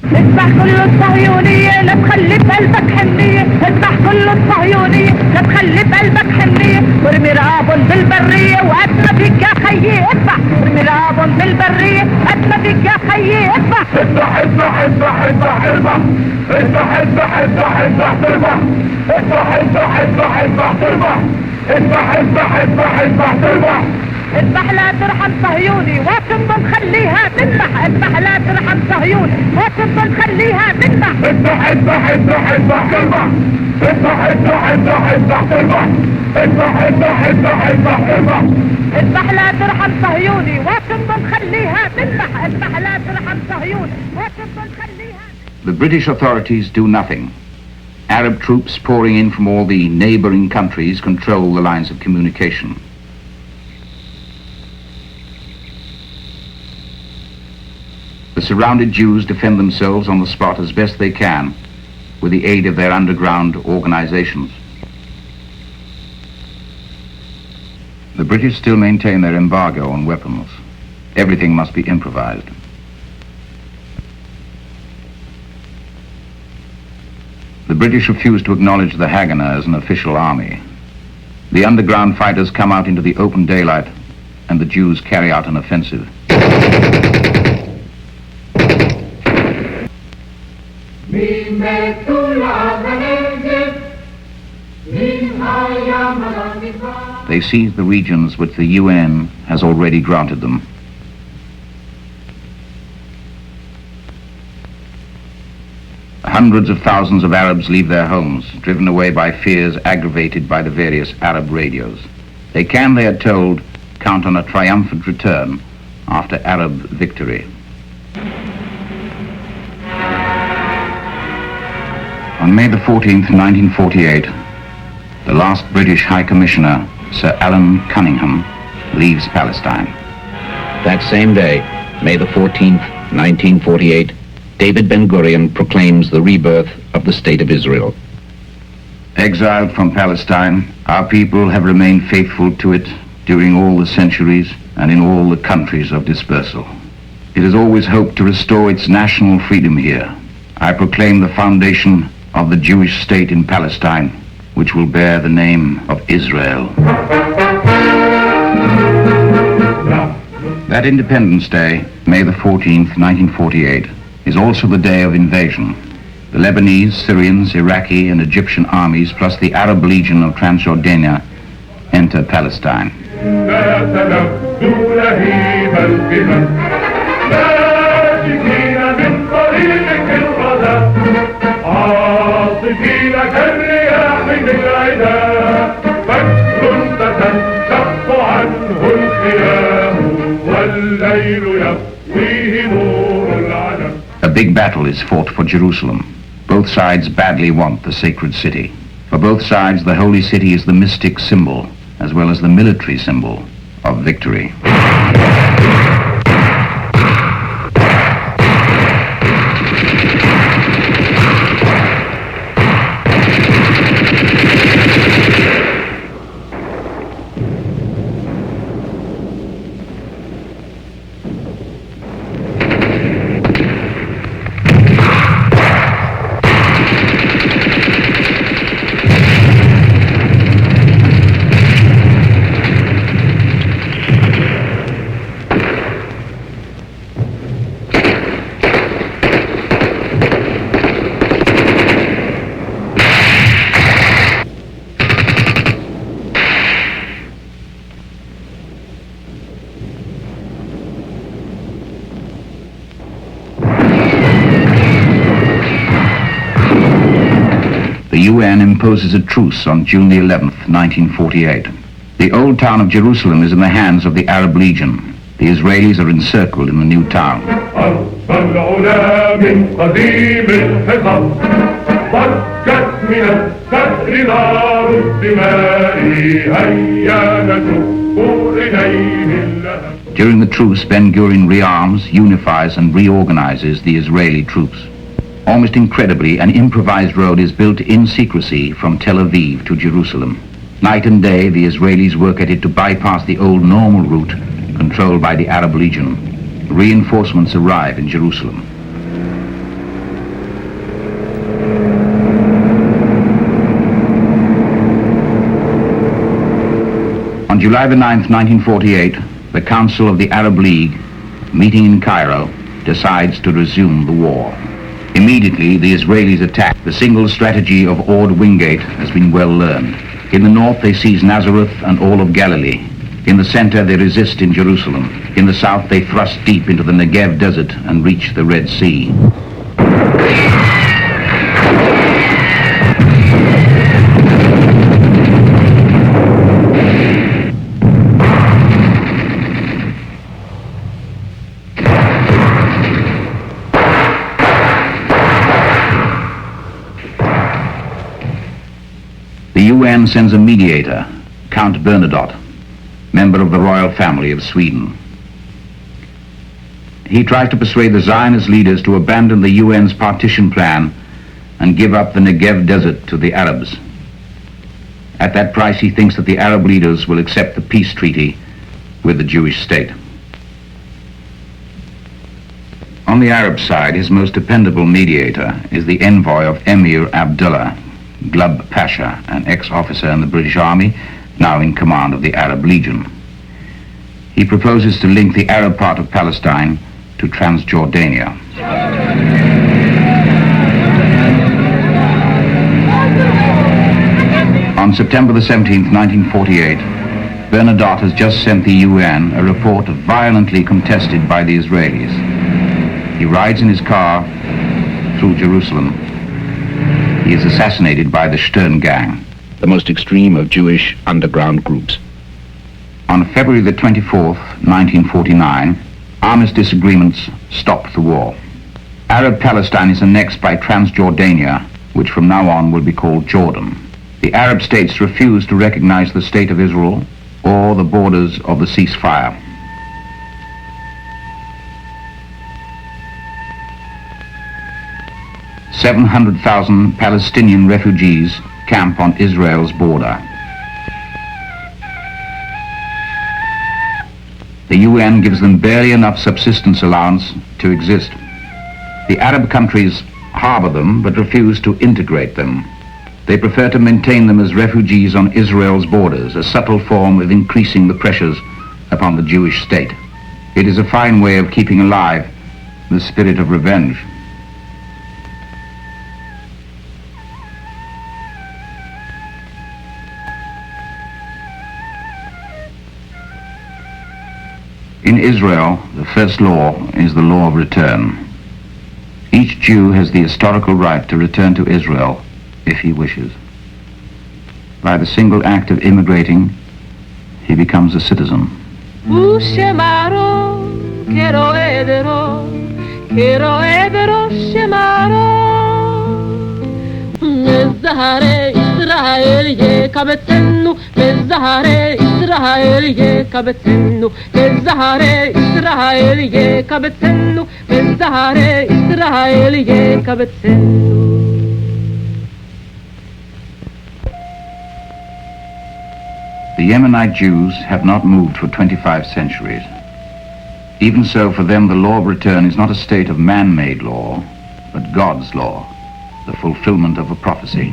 اذبح كل الصهيونية لا تخلي بقلبك حنية اذبح كل الصهيونية لا تخلي بقلبك حنية وارمي رقابهم بالبرية وقد ما فيك يا خيي اذبح ارمي رقابهم بالبرية قد ما فيك يا خيي اذبح اذبح اذبح اذبح اذبح اذبح اذبح اذبح اذبح اذبح تربح اذبح اذبح اذبح اذبح تربح اذبح اذبح اذبح اذبح تربح اذبح لا ترحم صهيوني وتنضل خليها تذبح اذبح لا ترحم صهيوني وتنضل خليها تذبح اذبح اذبح اذبح اذبح تربح اذبح اذبح اذبح اذبح تربح اذبح اذبح اذبح اذبح تربح اذبح لا ترحم صهيوني وتنضل خليها تذبح اذبح لا ترحم صهيوني وتنضل خليها. The British authorities do nothing. Arab troops pouring in from all the neighboring countries control the lines of communication. The surrounded Jews defend themselves on the spot as best they can with the aid of their underground organizations. The British still maintain their embargo on weapons. Everything must be improvised. The British refuse to acknowledge the Haganah as an official army. The underground fighters come out into the open daylight and the Jews carry out an offensive. They seize the regions which the UN has already granted them. Hundreds of thousands of Arabs leave their homes, driven away by fears aggravated by the various Arab radios. They can, they are told, count on a triumphant return after Arab victory. On May the 14th, 1948, the last British High Commissioner, Sir Alan Cunningham, leaves Palestine. That same day, May the 14th, 1948, David Ben-Gurion proclaims the rebirth of the State of Israel. Exiled from Palestine, our people have remained faithful to it during all the centuries and in all the countries of dispersal. It has always hoped to restore its national freedom here. I proclaim the foundation of the Jewish state in Palestine, which will bear the name of Israel. That Independence Day, May the 14th, 1948, is also the day of invasion. The Lebanese, Syrians, Iraqi and Egyptian armies, plus the Arab Legion of Transjordania, enter Palestine. A big battle is fought for Jerusalem. Both sides badly want the sacred city. For both sides, the holy city is the mystic symbol, as well as the military symbol of victory. The UN imposes a truce on June the 11th, 1948. The old town of Jerusalem is in the hands of the Arab Legion. The Israelis are encircled in the new town. During the truce, Ben-Gurion rearms, unifies and reorganizes the Israeli troops. Almost incredibly, an improvised road is built in secrecy from Tel Aviv to Jerusalem. Night and day, the Israelis work at it to bypass the old normal route controlled by the Arab Legion. Reinforcements arrive in Jerusalem. On July the 9th, 1948, the Council of the Arab League, meeting in Cairo, decides to resume the war. Immediately, the Israelis attack. The single strategy of Ord Wingate has been well learned. In the north, they seize Nazareth and all of Galilee. In the center, they resist in Jerusalem. In the south, they thrust deep into the Negev desert and reach the Red Sea. The UN sends a mediator, Count Bernadotte, member of the royal family of Sweden. He tries to persuade the Zionist leaders to abandon the UN's partition plan and give up the Negev desert to the Arabs. At that price, he thinks that the Arab leaders will accept the peace treaty with the Jewish state. On the Arab side, his most dependable mediator is the envoy of Emir Abdullah, Glub Pasha, an ex-officer in the British Army, now in command of the Arab Legion. He proposes to link the Arab part of Palestine to Transjordania. On September the 17th, 1948, Bernadotte has just sent the UN a report violently contested by the Israelis. He rides in his car through Jerusalem. He is assassinated by the Stern Gang, the most extreme of Jewish underground groups. On February the 24th, 1949, armistice agreements stopped the war. Arab Palestine is annexed by Transjordania, which from now on will be called Jordan. The Arab states refuse to recognize the State of Israel or the borders of the ceasefire. "700,000 Palestinian refugees camp on Israel's border. The UN gives them barely enough subsistence allowance to exist. The Arab countries harbor them but refuse to integrate them. They prefer to maintain them as refugees on Israel's borders, a subtle form of increasing the pressures upon the Jewish state. It is a fine way of keeping alive the spirit of revenge. In Israel, the first law is the law of return. Each Jew has the historical right to return to Israel if he wishes. By the single act of immigrating, he becomes a citizen. The Yemenite Jews have not moved for 25 centuries. Even so, for them, the law of return is not a state of man-made law, but God's law, the fulfillment of a prophecy.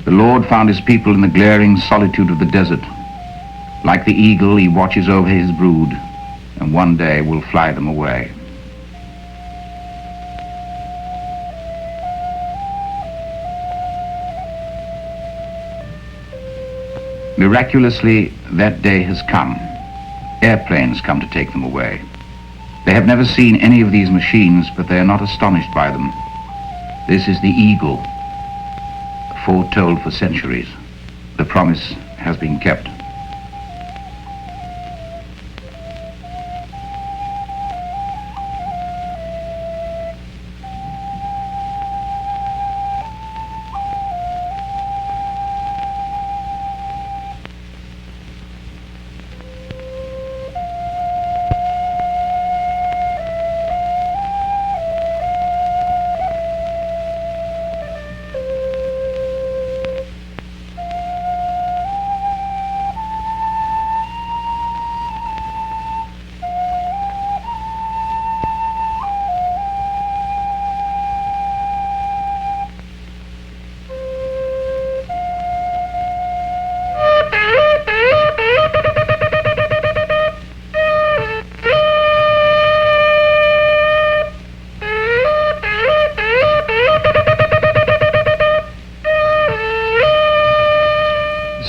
The Lord found his people in the glaring solitude of the desert. Like the eagle, he watches over his brood, and one day will fly them away. Miraculously, that day has come. Airplanes come to take them away. They have never seen any of these machines, but they are not astonished by them. This is the eagle, foretold for centuries. The promise has been kept.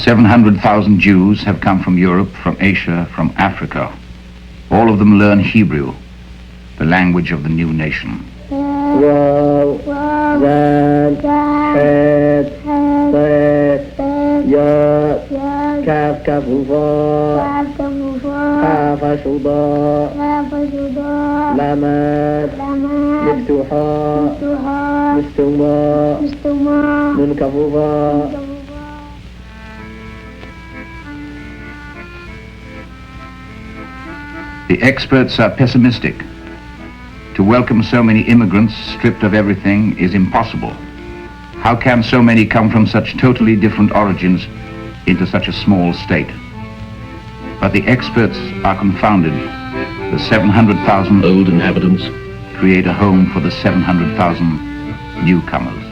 700,000 Jews have come from Europe, from Asia, from Africa. All of them learn Hebrew, the language of the new nation. The experts are pessimistic. To welcome so many immigrants stripped of everything is impossible. How can so many come from such totally different origins into such a small state? But the experts are confounded. The 700,000 old inhabitants create a home for the 700,000 newcomers.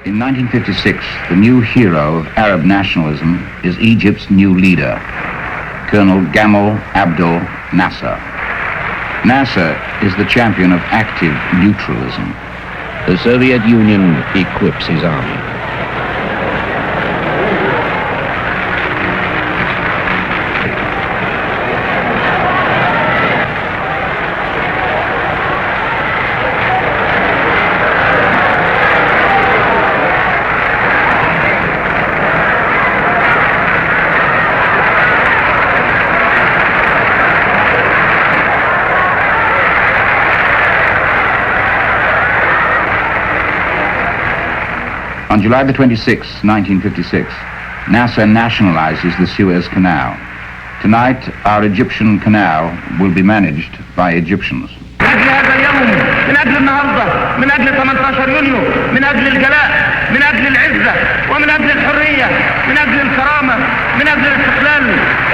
In 1956, the new hero of Arab nationalism is Egypt's new leader, Colonel Gamal Abdel Nasser. Nasser is the champion of active neutralism. The Soviet Union equips his army. On July the 26th, 1956, Nasser nationalizes the Suez Canal. Tonight, our Egyptian canal will be managed by Egyptians. من أجل النهضة، من أجل 18 يونيو، من أجل الجلاء، من أجل العزة، ومن أجل الحرية، من أجل الكرامة، من أجل الاستقلال.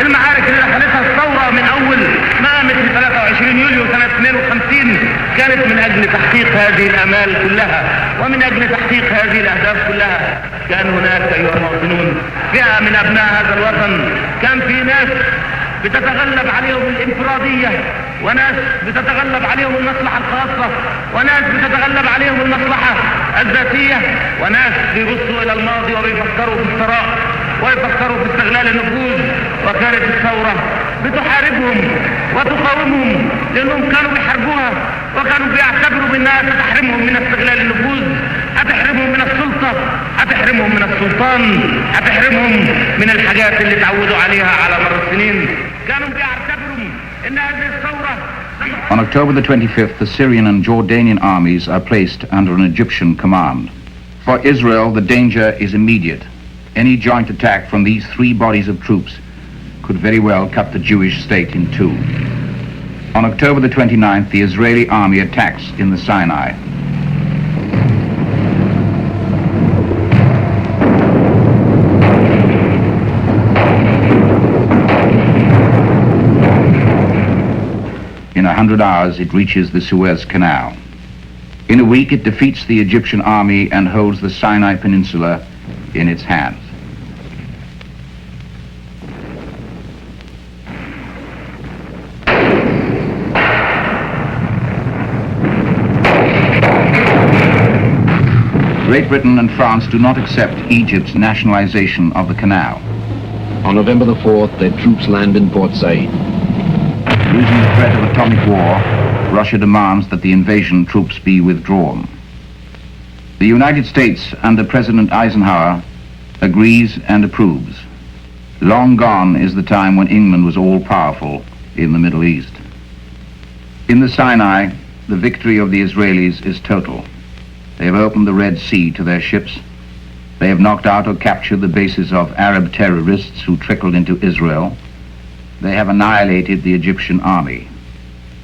المعارك اللي دخلتها الثورة من أول ما قامت في 23 يوليو سنة 52 كانت من أجل تحقيق هذه الآمال كلها، ومن أجل تحقيق هذه الأهداف كلها. كان هناك أيها المواطنون فئة من أبناء هذا الوطن، كان في ناس بتتغلب عليهم الانفرادية، وناس بتتغلب عليهم المصلحة الخاصة، وناس بتتغلب عليهم المصلحة الذاتية، وناس بيبصوا إلى الماضي وبيفكروا في الثراء ويفكروا في استغلال النفوذ. وكانت الثورة بتحاربهم وتقاومهم لأنهم كانوا بيحاربوها وكانوا بيعتبروا بأنها ستحرمهم من استغلال النفوذ، هتحرمهم من السلطة، هتحرمهم من السلطان، هتحرمهم من الحاجات اللي تعودوا عليها على مر السنين. كانوا بيعتبروا أن هذه الثورة. On October the 25th, the Syrian and Jordanian armies are placed under an Egyptian command. For Israel, the danger is immediate. Any joint attack from these three bodies of troops could very well cut the Jewish state in two. On October the 29th, the Israeli army attacks in the Sinai. In 100 hours, it reaches the Suez Canal. In a week, it defeats the Egyptian army and holds the Sinai Peninsula in its hands. Great Britain and France do not accept Egypt's nationalization of the canal. On November the 4th, their troops land in Port Said. Using the threat of atomic war, Russia demands that the invasion troops be withdrawn. The United States, under President Eisenhower, agrees and approves. Long gone is the time when England was all-powerful in the Middle East. In the Sinai, the victory of the Israelis is total. They have opened the Red Sea to their ships. They have knocked out or captured the bases of Arab terrorists who trickled into Israel. They have annihilated the Egyptian army.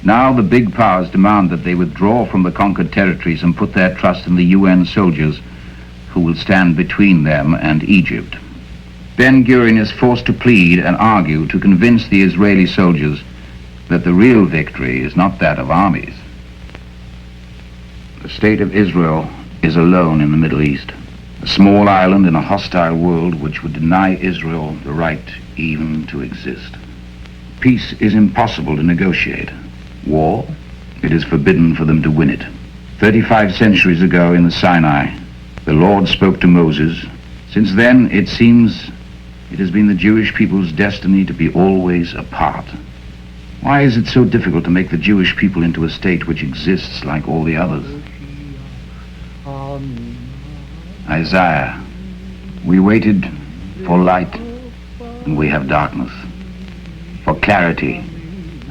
Now the big powers demand that they withdraw from the conquered territories and put their trust in the UN soldiers who will stand between them and Egypt. Ben-Gurion is forced to plead and argue to convince the Israeli soldiers that the real victory is not that of armies. The state of Israel is alone in the Middle East, a small island in a hostile world which would deny Israel the right even to exist. Peace is impossible to negotiate. War, it is forbidden for them to win it. 35 centuries ago in the Sinai, the Lord spoke to Moses. Since then, it seems it has been the Jewish people's destiny to be always apart. Why is it so difficult to make the Jewish people into a state which exists like all the others? Isaiah, we waited for light and we have darkness, for clarity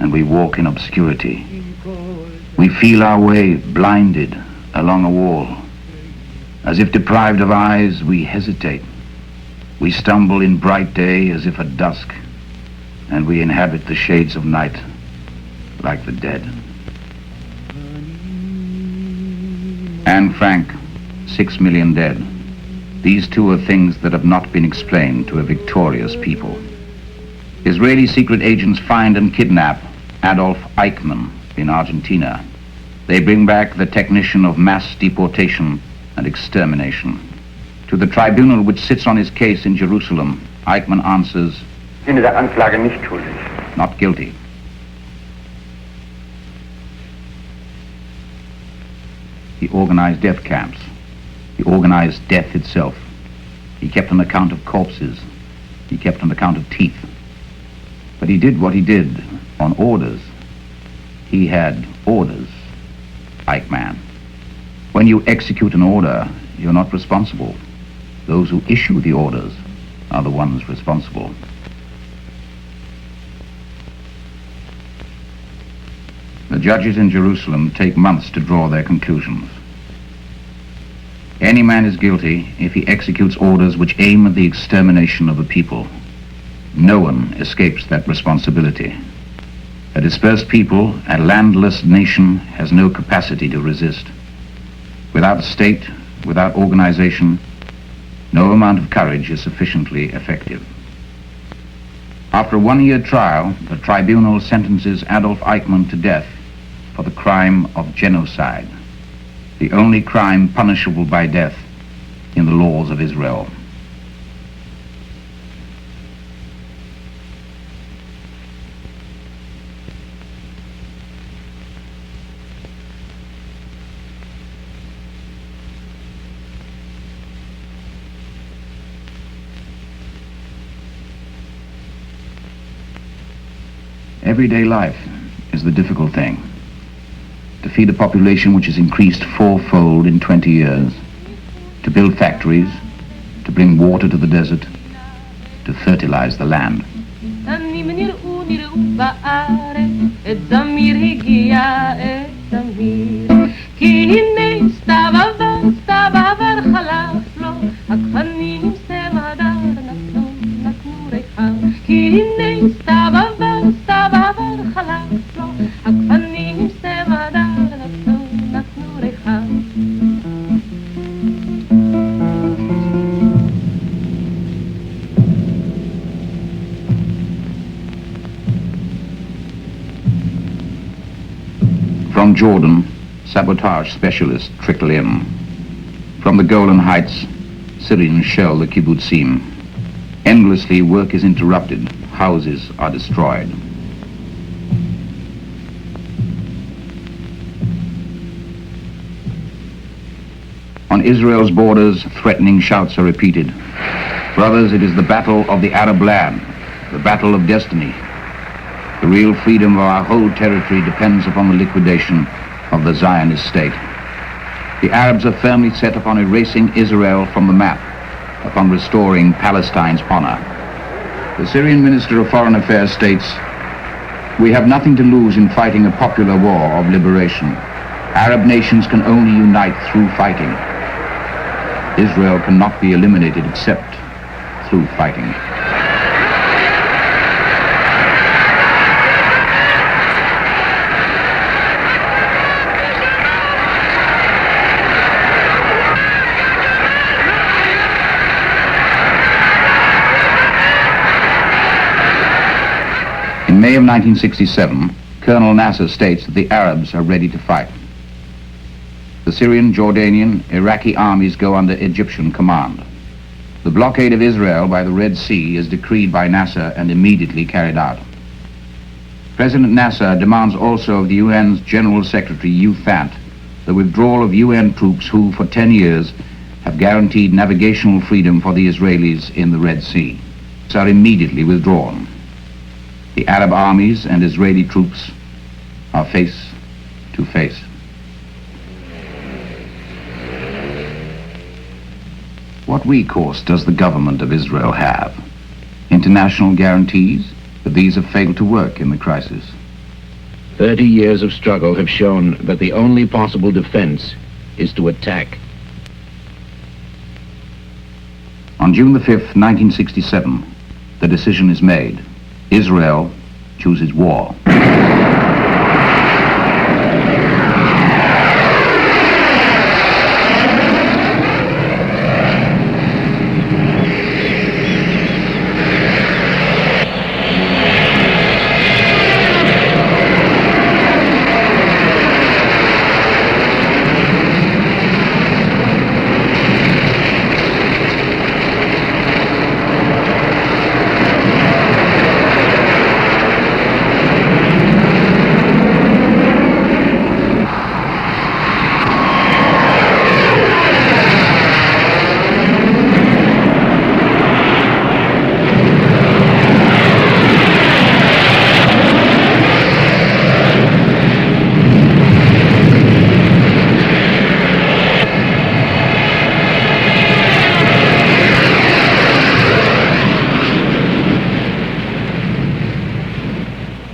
and we walk in obscurity. We feel our way blinded along a wall. As if deprived of eyes, we hesitate. We stumble in bright day as if at dusk, and we inhabit the shades of night like the dead. Anne Frank, 6 million dead. These two are things that have not been explained to a victorious people. Israeli secret agents find and kidnap Adolf Eichmann in Argentina. They bring back the technician of mass deportation and extermination. To the tribunal which sits on his case in Jerusalem, Eichmann answers, Sinne der Anklage nicht schuldig. not guilty. He organized death camps. He organized death itself. He kept an account of corpses. He kept an account of teeth. But he did what he did on orders. He had orders, Eichmann. When you execute an order, you're not responsible. Those who issue the orders are the ones responsible. The judges in Jerusalem take months to draw their conclusions. Any man is guilty if he executes orders which aim at the extermination of a people. No one escapes that responsibility. A dispersed people, a landless nation, has no capacity to resist. Without a state, without organization, no amount of courage is sufficiently effective. After a one-year trial, the tribunal sentences Adolf Eichmann to death for the crime of genocide, the only crime punishable by death in the laws of Israel. Everyday life is the difficult thing. To feed a population which has increased fourfold in 20 years, to build factories, to bring water to the desert, to fertilize the land. From Jordan, sabotage specialists trickle in. From the Golan Heights, Syrians shell the kibbutzim. Endlessly, work is interrupted. Houses are destroyed. On Israel's borders, threatening shouts are repeated. Brothers, it is the battle of the Arab land, the battle of destiny. The real freedom of our whole territory depends upon the liquidation of the Zionist state. The Arabs are firmly set upon erasing Israel from the map, upon restoring Palestine's honor. The Syrian Minister of Foreign Affairs states, "We have nothing to lose in fighting a popular war of liberation. Arab nations can only unite through fighting. Israel cannot be eliminated except through fighting." In May of 1967, Colonel Nasser states that the Arabs are ready to fight. The Syrian, Jordanian, Iraqi armies go under Egyptian command. The blockade of Israel by the Red Sea is decreed by Nasser and immediately carried out. President Nasser demands also of the UN's General Secretary, U Thant, the withdrawal of UN troops who, for 10 years, have guaranteed navigational freedom for the Israelis in the Red Sea. These are immediately withdrawn. The Arab armies and Israeli troops are face to face. What recourse does the government of Israel have? International guarantees? But these have failed to work in the crisis. 30 years of struggle have shown that the only possible defense is to attack. On June the 5th, 1967, the decision is made. Israel chooses war.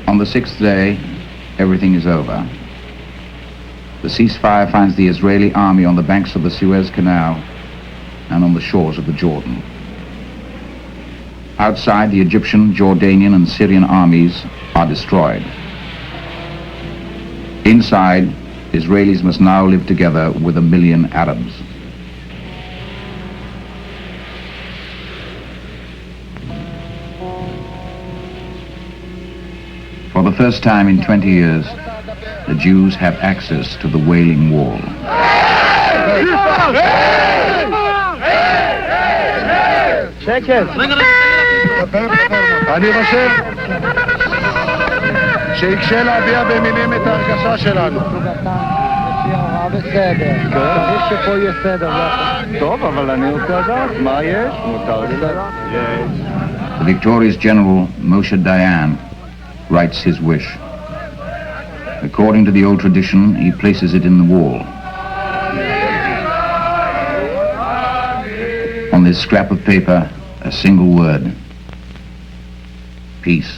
On the 6th day, everything is over. The ceasefire finds the Israeli army on the banks of the Suez Canal and on the shores of the Jordan. Outside, the Egyptian, Jordanian, and Syrian armies are destroyed. Inside, Israelis must now live together with 1 million Arabs. For the first time in 20 years, the Jews have access to the Wailing Wall. אני חושב שיקשה להביע במילים את ההרגשה שלנו. בסדר, צריך שפה יהיה סדר. טוב, אבל אני רוצה לדעת מה יש, מותר לי לדעת. The victorious general Moshe Dayan writes his wish. According to the old tradition, he places it in the wall. On this scrap of paper, a single word: peace.